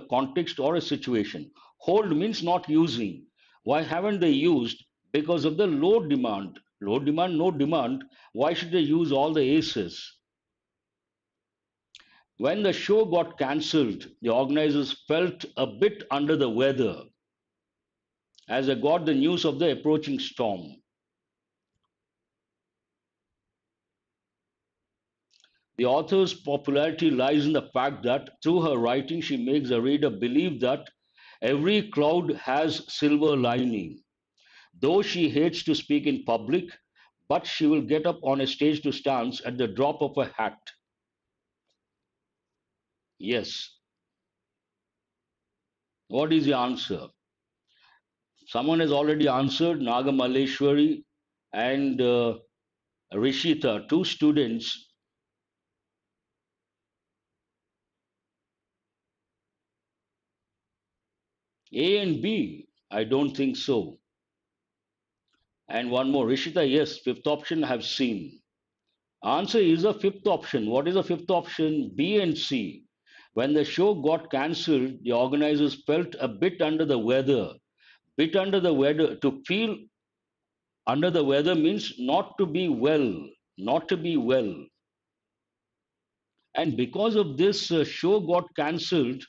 context or a situation. Hold means not using. Why haven't they used? Because of the low demand. Low demand, no demand. Why should they use all the aces? When the show got cancelled, the organizers felt a bit under the weather as they got the news of the approaching storm. The author's popularity lies in the fact that through her writing she makes the reader believe that every cloud has silver lining. Though she hates to speak in public, but she will get up on a stage to dance at the drop of a hat. Yes. What is the answer? Someone has already answered, Nagamaleshwari and Rishita, two students. A and B? I don't think so. And one more. Rishita, yes, fifth option I have seen. Answer is a fifth option. What is the fifth option? B and C. When the show got cancelled, the organizers felt a bit under the weather. Bit under the weather. To feel under the weather means not to be well. Not to be well. And because of this, show got cancelled.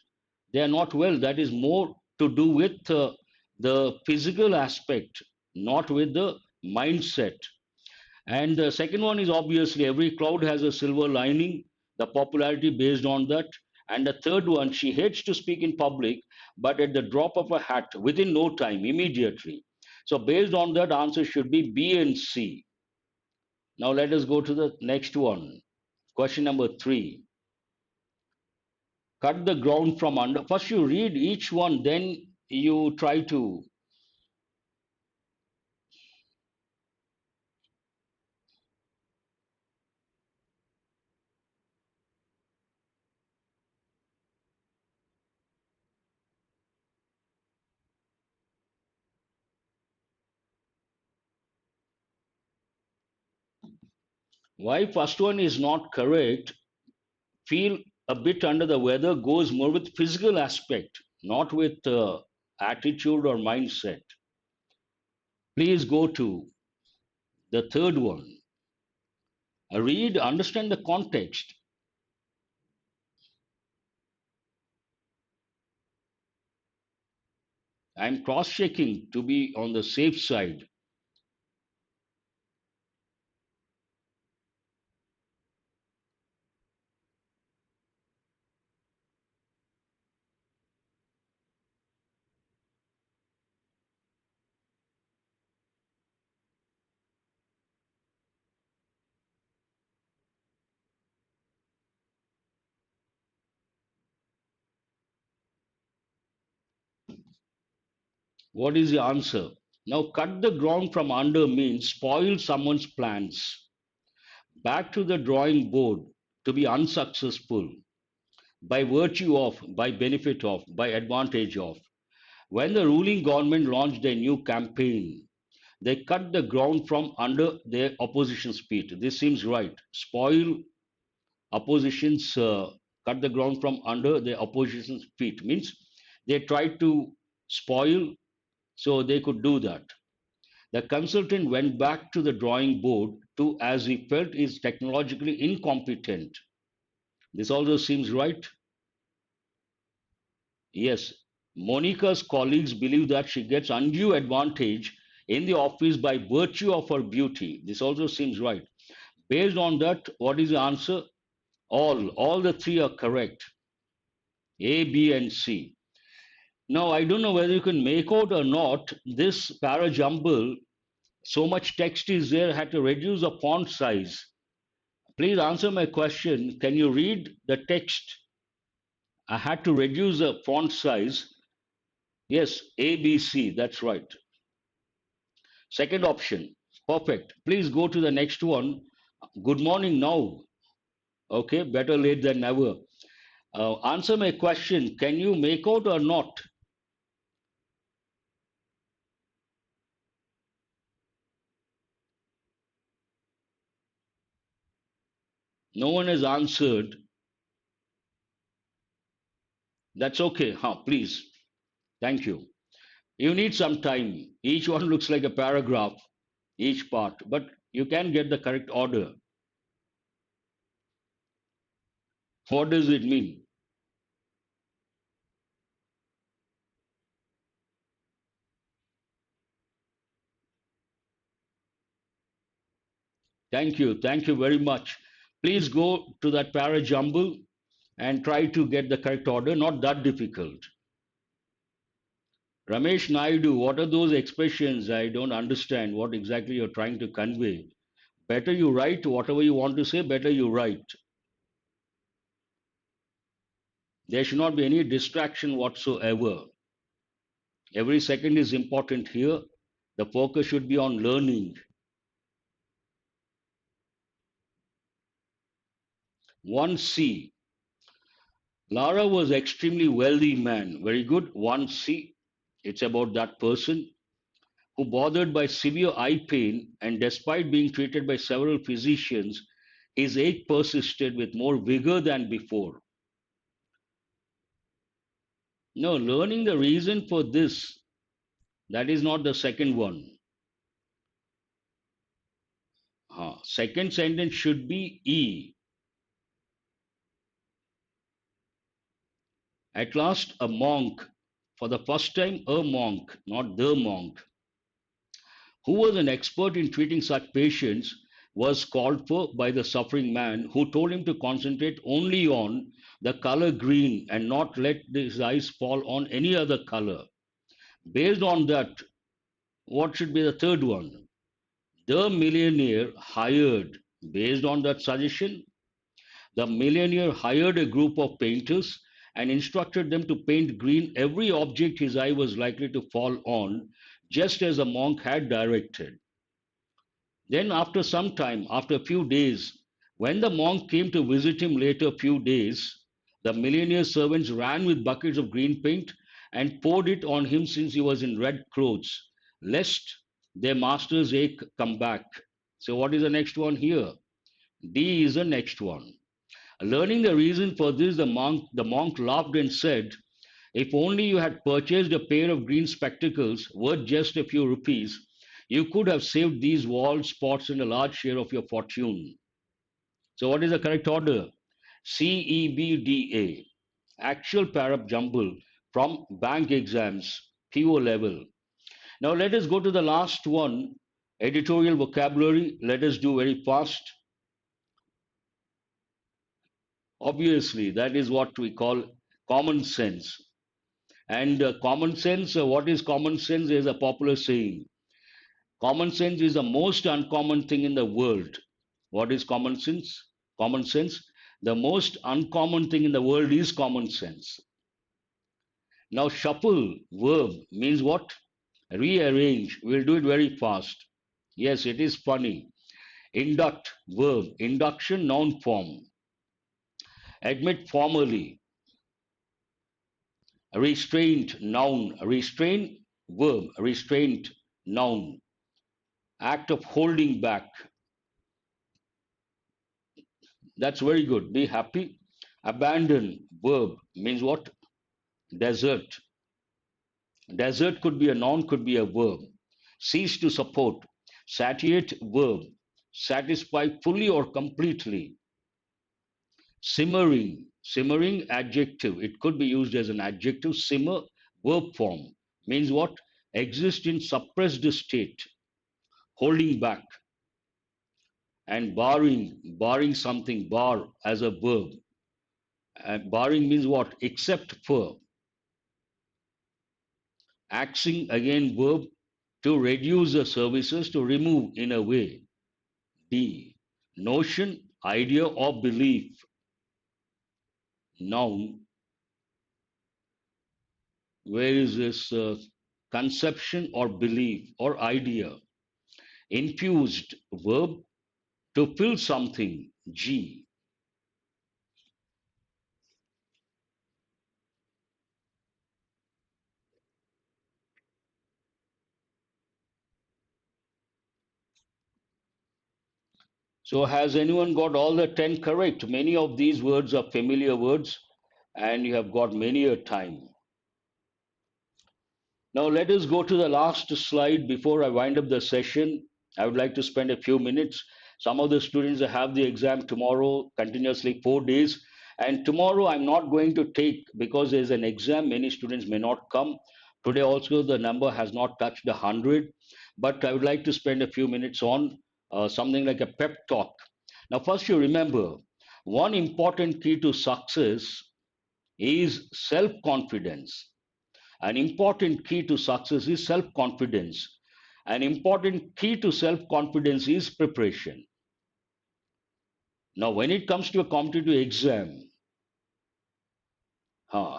They are not well. That is more to do with the physical aspect, not with the mindset. And the second one is obviously every cloud has a silver lining, the popularity based on that. And the third one, she hates to speak in public, but at the drop of a hat, within no time, immediately. So based on that, answer should be B and C. Now let us go to the next one. Question number 3. Cut the ground from under. First you read each one, then you try to. Why first one is not correct? Feel a bit under the weather goes more with physical aspect, not with attitude or mindset. Please go to the third one. Read, understand the context. I'm cross checking to be on the safe side. What is the answer? Now, cut the ground from under means spoil someone's plans. Back to the drawing board to be unsuccessful by virtue of, by benefit of, by advantage of. When the ruling government launched a new campaign, they cut the ground from under their opposition's feet. This seems right. Spoil opposition's, cut the ground from under their opposition's feet means they tried to spoil, so they could do that. The consultant went back to the drawing board to, as he felt, is technologically incompetent. This also seems right. Yes, Monica's colleagues believe that she gets undue advantage in the office by virtue of her beauty. This also seems right. Based on that, what is the answer? All the three are correct. A, B, and C. Now, I don't know whether you can make out or not. This para jumble, so much text is there, had to reduce the font size. Please answer my question. Can you read the text? I had to reduce the font size. Yes, A, B, C. That's right. Second option. Perfect. Please go to the next one. Good morning now. Okay, better late than never. Answer my question. Can you make out or not? No one has answered. That's okay. Huh, please. Thank you. You need some time. Each one looks like a paragraph, each part, but you can get the correct order. What does it mean? Thank you. Thank you very much. Please go to that para jumble and try to get the correct order. Not that difficult. Ramesh Naidu, what are those expressions? I don't understand what exactly you're trying to convey. Better you write whatever you want to say, better you write. There should not be any distraction whatsoever. Every second is important here. The focus should be on learning. 1C. Lara was extremely wealthy man. Very good. 1C. It's about that person who bothered by severe eye pain and despite being treated by several physicians, his ache persisted with more vigor than before. No, learning the reason for this, that is not the second one. Second sentence should be E. At last, a monk, for the first time, a monk, not the monk, who was an expert in treating such patients, was called for by the suffering man, who told him to concentrate only on the color green and not let his eyes fall on any other color. Based on that, what should be the third one? The millionaire hired, based on that suggestion, the millionaire hired a group of painters and instructed them to paint green every object his eye was likely to fall on, just as the monk had directed. Then, after some time, after a few days, when the monk came to visit him later a few days, the millionaire's servants ran with buckets of green paint and poured it on him since he was in red clothes, lest their master's ache come back. So, what is the next one here? D is the next one. Learning the reason for this, the monk laughed and said, if only you had purchased a pair of green spectacles worth just a few rupees, you could have saved these wall spots and a large share of your fortune. So, what is the correct order? CEBDA. Actual parab jumble from bank exams, PO level. Now, let us go to the last one, editorial vocabulary. Let us do very fast. Obviously, that is what we call common sense. And common sense, what is common sense is a popular saying. Common sense is the most uncommon thing in the world. What is common sense? Common sense. The most uncommon thing in the world is common sense. Now, shuffle verb means what? Rearrange. We'll do it very fast. Yes, it is funny. Induct verb, induction noun form. Admit formally. Restraint noun, restrain verb, restraint noun. Act of holding back. That's very good. Be happy. Abandon verb means what? Desert. Desert could be a noun, could be a verb. Cease to support. Satiate verb. Satisfy fully or completely. Simmering. Simmering adjective. It could be used as an adjective. Simmer verb form means what? Exist in suppressed state. Holding back. And barring. Barring something. Bar as a verb. And barring means what? Except for. Axing, again, verb, to reduce the services, to remove in a way. D. Notion, idea, or belief. Noun, where is this conception or belief or idea? Infused, verb, to fill something. G. So, has anyone got all the 10 correct? Many of these words are familiar words, and you have got many a time. Now, let us go to the last slide before I wind up the session. I would like to spend a few minutes. Some of the students have the exam tomorrow, continuously 4 days. And tomorrow, I'm not going to take because there's an exam. Many students may not come. Today, also, the number has not touched 100. But I would like to spend a few minutes on something like a pep talk. Now, first, you remember one important key to success is self confidence. An important key to success is self confidence. An important key to self confidence is preparation. Now, when it comes to a competitive exam, huh,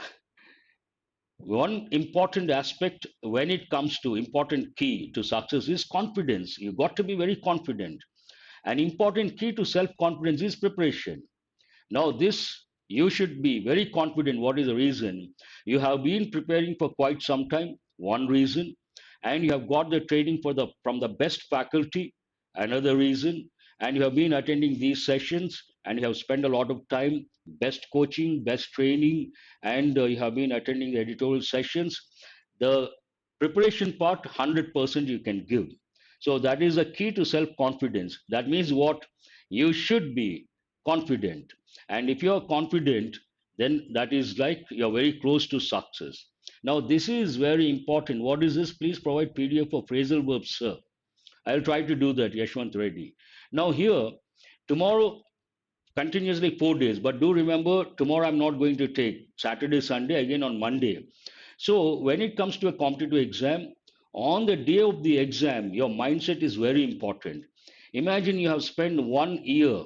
one important aspect when it comes to important key to success is confidence. You got to be very confident. An important key to self confidence is preparation. Now, this you should be very confident. What is the reason? You have been preparing for quite some time. One reason, and you have got the training for the from the best faculty. Another reason, and you have been attending these sessions, and you have spent a lot of time. Best coaching, best training, and you have been attending the editorial sessions. The preparation part, 100% you can give. So that is the key to self confidence. That means what? You should be confident, and if you are confident, then that is like you're very close to success. Now this is very important. What is this? Please provide PDF for phrasal verbs, sir. I'll try to do that, Yashwant Reddy. Now here, tomorrow, continuously 4 days, but do remember, tomorrow I'm not going to take. Saturday, Sunday, again on Monday. So when it comes to a competitive exam, on the day of the exam, your mindset is very important. Imagine you have spent 1 year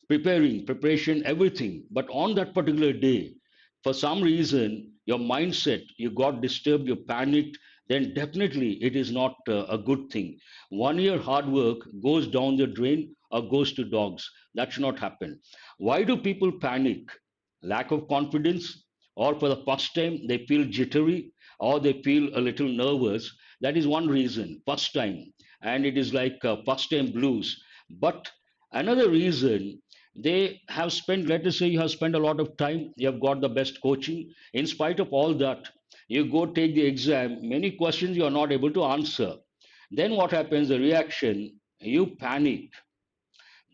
preparation, everything. But on that particular day, for some reason, your mindset, you got disturbed, you panicked, then definitely it is not a good thing. 1 year hard work goes down the drain or goes to dogs. That should not happen. Why do people panic? Lack of confidence, or for the first time, they feel jittery, or they feel a little nervous. That is one reason, first time. And it is like first time blues. But another reason, they have spent, let us say you have spent a lot of time, you have got the best coaching. In spite of all that, you go take the exam, many questions you are not able to answer. Then what happens? The reaction, you panic.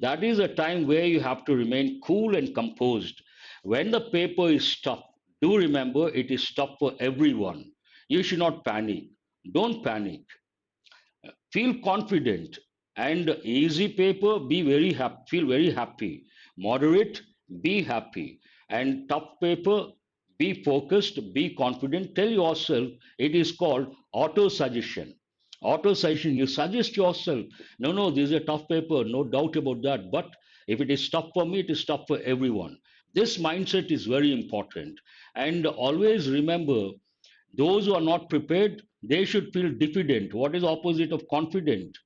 That is a time where you have to remain cool and composed. When the paper is tough, do remember it is tough for everyone. You should not panic. Don't panic. Feel confident, and easy paper, be very happy, feel very happy. Moderate, be happy. And tough paper, be focused, be confident. Tell yourself, it is called auto suggestion. Auto suggestion, you suggest yourself, no, no, this is a tough paper, no doubt about that, but if it is tough for me, it is tough for everyone. This mindset is very important. And always remember, those who are not prepared, they should feel diffident. What is opposite of confident?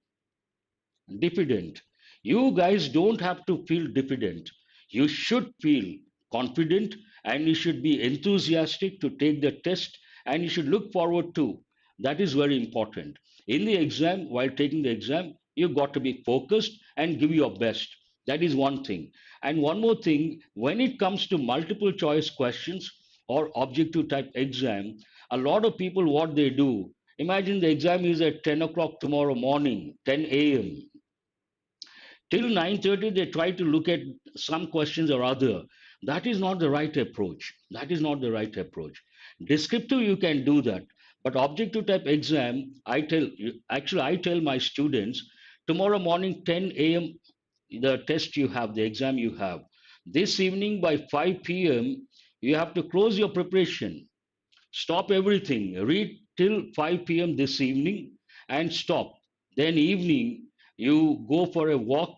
Diffident. You guys don't have to feel diffident. You should feel confident, and you should be enthusiastic to take the test, and you should look forward to. That is very important. In the exam, while taking the exam, you got to be focused and give your best. That is one thing. And one more thing, when it comes to multiple choice questions or objective type exam, a lot of people, what they do, imagine the exam is at 10 o'clock tomorrow morning, 10 a.m. Till 9:30, they try to look at some questions or other. That is not the right approach. That is not the right approach. Descriptive, you can do that. But objective type exam, I tell my students, tomorrow morning, 10 a.m., the test you have, the exam you have. This evening by 5 p.m., you have to close your preparation. Stop everything. Read till 5 p.m. this evening and stop. Then evening you go for a walk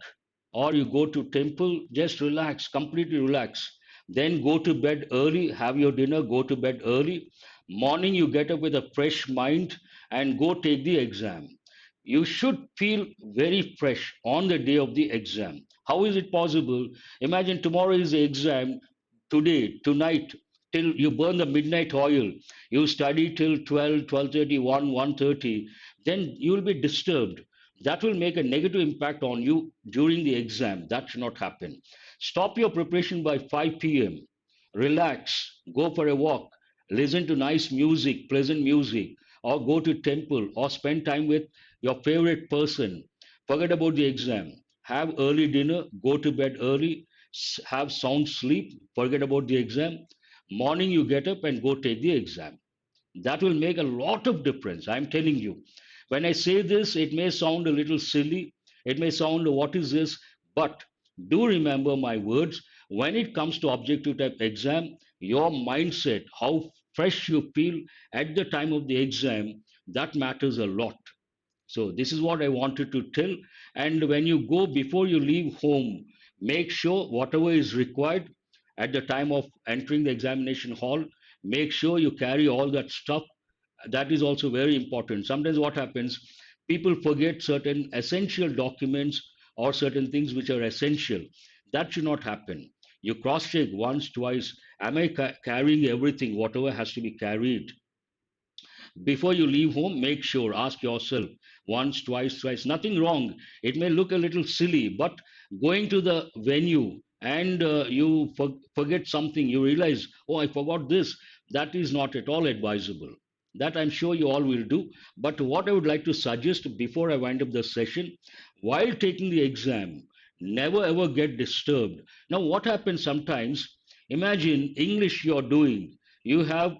or you go to temple, just relax, completely relax. Then go to bed early, have your dinner, go to bed early. Morning you get up with a fresh mind and go take the exam. You should feel very fresh on the day of the exam. How is it possible? Imagine tomorrow is the exam, today, tonight, till you burn the midnight oil, you study till 12, 12:30, 1:30, then you will be disturbed. That will make a negative impact on you during the exam. That should not happen. Stop your preparation by 5 p.m. Relax, go for a walk, listen to nice music, pleasant music, or go to temple or spend time with your favorite person. Forget about the exam. Have early dinner, go to bed early, have sound sleep, forget about the exam. Morning you get up and go take the exam. That will make a lot of difference. I'm telling you. When I say this, it may sound a little silly. It may sound, what is this? But do remember my words. When it comes to objective type exam, your mindset, how fresh you feel at the time of the exam, that matters a lot. So this is what I wanted to tell. And when you go, before you leave home, make sure whatever is required at the time of entering the examination hall, make sure you carry all that stuff. That is also very important. Sometimes what happens, people forget certain essential documents or certain things which are essential. That should not happen. You cross check once, twice. Am I carrying everything, whatever has to be carried? Before you leave home, make sure, ask yourself once, twice, thrice. Nothing wrong. It may look a little silly, but going to the venue and you forget something, you realize, oh, I forgot this. That is not at all advisable. That I'm sure you all will do. But what I would like to suggest before I wind up the session, while taking the exam, never ever get disturbed. Now, what happens sometimes? Imagine English you're doing. You have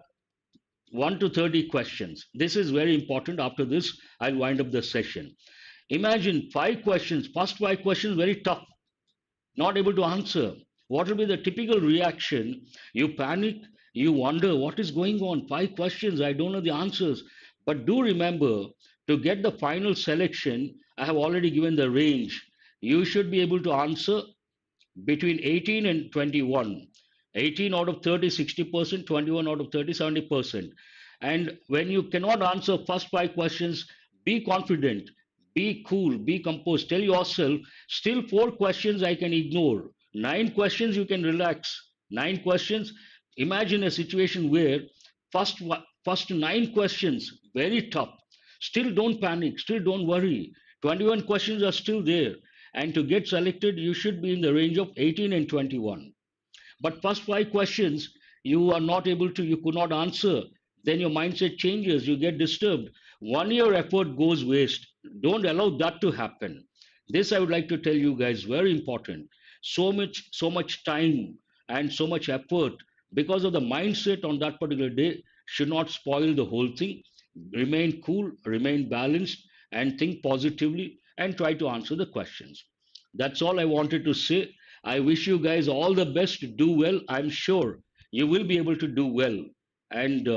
1 to 30 questions. This is very important. After this, I'll wind up the session. Imagine five questions, first five questions, very tough, not able to answer. What will be the typical reaction? You panic, you wonder what is going on. Five questions, I don't know the answers. But do remember, to get the final selection, I have already given the range. You should be able to answer between 18 and 21. 18 out of 30, 60%, 21 out of 30, 70%. And when you cannot answer first five questions, be confident, be cool, be composed. Tell yourself, still four questions I can ignore. Nine questions you can relax. Nine questions. Imagine a situation where first nine questions, very tough. Still don't panic, still don't worry. 21 questions are still there. And to get selected, you should be in the range of 18 and 21. But first five questions, you are not able to, you could not answer. Then your mindset changes, you get disturbed. 1 year effort goes waste. Don't allow that to happen. This I would like to tell you guys, very important. So much time and so much effort because of the mindset on that particular day should not spoil the whole thing. Remain cool, remain balanced, and think positively and try to answer the questions. That's all I wanted to say. I wish you guys all the best. Do well. I'm sure you will be able to do well. And